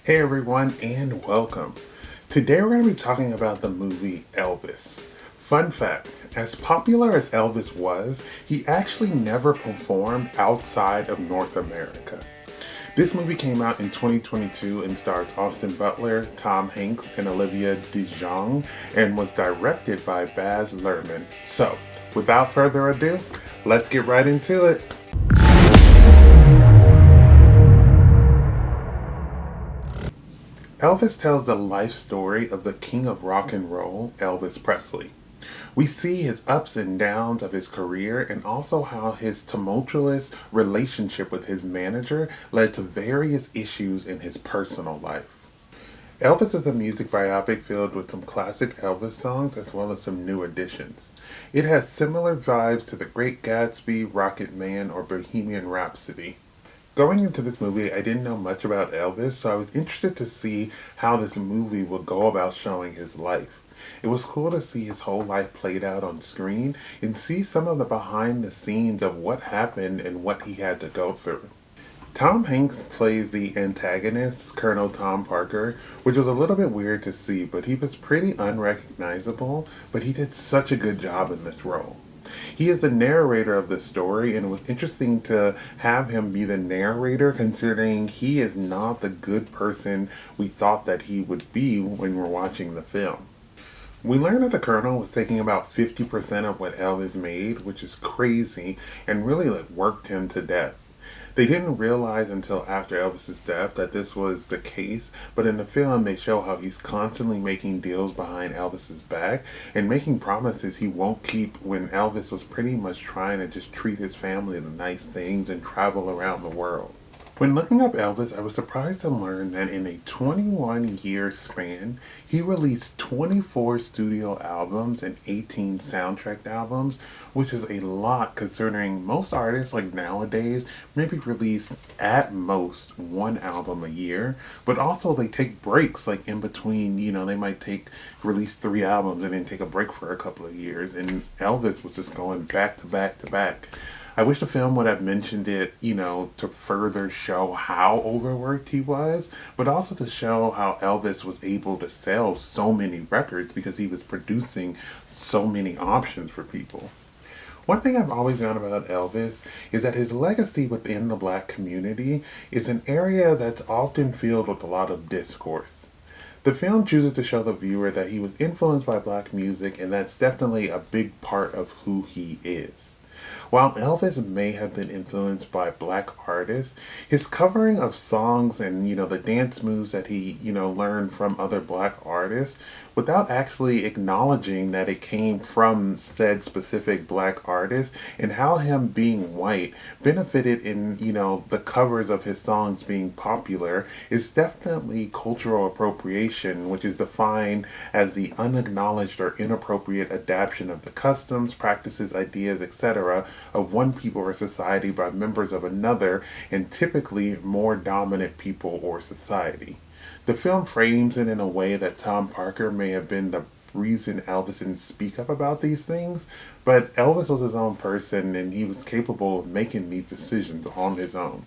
Hey everyone, and welcome. Today we're going to be talking about the movie Elvis. Fun fact, as popular as Elvis was, he actually never performed outside of North America. This movie came out in 2022 and stars Austin Butler, Tom Hanks, and Olivia DeJonge, and was directed by Baz Luhrmann. So, without further ado, let's get right into it. Elvis tells the life story of the king of rock and roll, Elvis Presley. We see his ups and downs of his career and also how his tumultuous relationship with his manager led to various issues in his personal life. Elvis is a music biopic filled with some classic Elvis songs as well as some new additions. It has similar vibes to The Great Gatsby, Rocket Man, or Bohemian Rhapsody. Going into this movie, I didn't know much about Elvis, so I was interested to see how this movie would go about showing his life. It was cool to see his whole life played out on screen and see some of the behind the scenes of what happened and what he had to go through. Tom Hanks plays the antagonist, Colonel Tom Parker, which was a little bit weird to see, but he was pretty unrecognizable, but he did such a good job in this role. He is the narrator of the story, and it was interesting to have him be the narrator considering he is not the good person we thought that he would be when we're watching the film. We learned that the Colonel was taking about 50% of what Elvis made, which is crazy, and really worked him to death. They didn't realize until after Elvis's death that this was the case, but in the film they show how he's constantly making deals behind Elvis's back and making promises he won't keep when Elvis was pretty much trying to just treat his family to nice things and travel around the world. When looking up Elvis, I was surprised to learn that in a 21-year span, he released 24 studio albums and 18 soundtrack albums, which is a lot considering most artists like nowadays maybe release at most one album a year, but also they take breaks like in between, they might release 3 albums and then take a break for a couple of years, and Elvis was just going back to back to back. I wish the film would have mentioned it, to further show how overworked he was, but also to show how Elvis was able to sell so many records because he was producing so many options for people. One thing I've always known about Elvis is that his legacy within the black community is an area that's often filled with a lot of discourse. The film chooses to show the viewer that he was influenced by black music, and that's definitely a big part of who he is. While Elvis may have been influenced by black artists, his covering of songs and, the dance moves that he, learned from other black artists without actually acknowledging that it came from said specific black artist and how him being white benefited in, the covers of his songs being popular is definitely cultural appropriation, which is defined as the unacknowledged or inappropriate adaptation of the customs, practices, ideas, etc. of one people or society by members of another, and typically more dominant people or society. The film frames it in a way that Tom Parker may have been the reason Elvis didn't speak up about these things, but Elvis was his own person and he was capable of making these decisions on his own.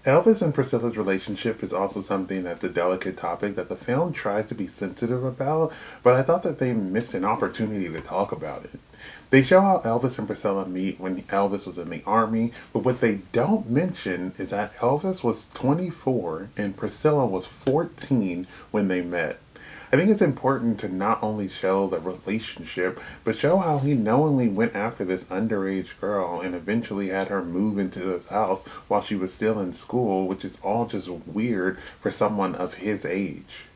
Elvis and Priscilla's relationship is also something that's a delicate topic that the film tries to be sensitive about, but I thought that they missed an opportunity to talk about it. They show how Elvis and Priscilla meet when Elvis was in the army, but what they don't mention is that Elvis was 24 and Priscilla was 14 when they met. I think it's important to not only show the relationship, but show how he knowingly went after this underage girl and eventually had her move into his house while she was still in school, which is all just weird for someone of his age.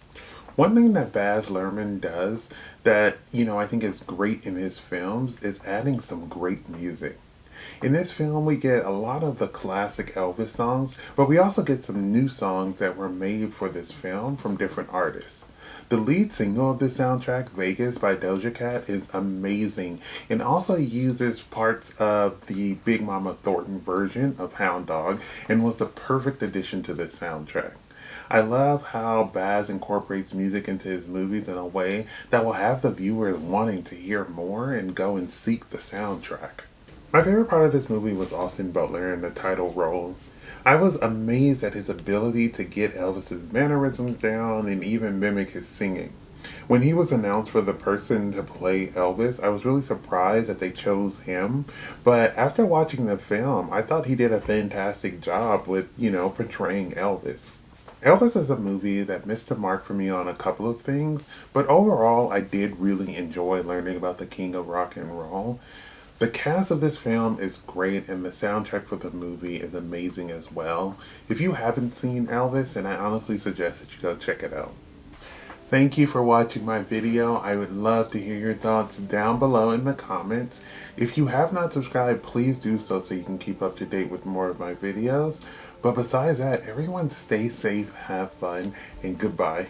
One thing that Baz Luhrmann does that, I think is great in his films is adding some great music. In this film, we get a lot of the classic Elvis songs, but we also get some new songs that were made for this film from different artists. The lead single of this soundtrack, Vegas by Doja Cat, is amazing and also uses parts of the Big Mama Thornton version of Hound Dog and was the perfect addition to this soundtrack. I love how Baz incorporates music into his movies in a way that will have the viewers wanting to hear more and go and seek the soundtrack. My favorite part of this movie was Austin Butler in the title role. I was amazed at his ability to get Elvis's mannerisms down and even mimic his singing. When he was announced for the person to play Elvis, I was really surprised that they chose him. But after watching the film, I thought he did a fantastic job with, portraying Elvis. Elvis is a movie that missed the mark for me on a couple of things, but overall, I did really enjoy learning about the king of rock and roll. The cast of this film is great, and the soundtrack for the movie is amazing as well. If you haven't seen Elvis, and I honestly suggest that you go check it out. Thank you for watching my video. I would love to hear your thoughts down below in the comments. If you have not subscribed, please do so you can keep up to date with more of my videos. But besides that, everyone stay safe, have fun, and goodbye.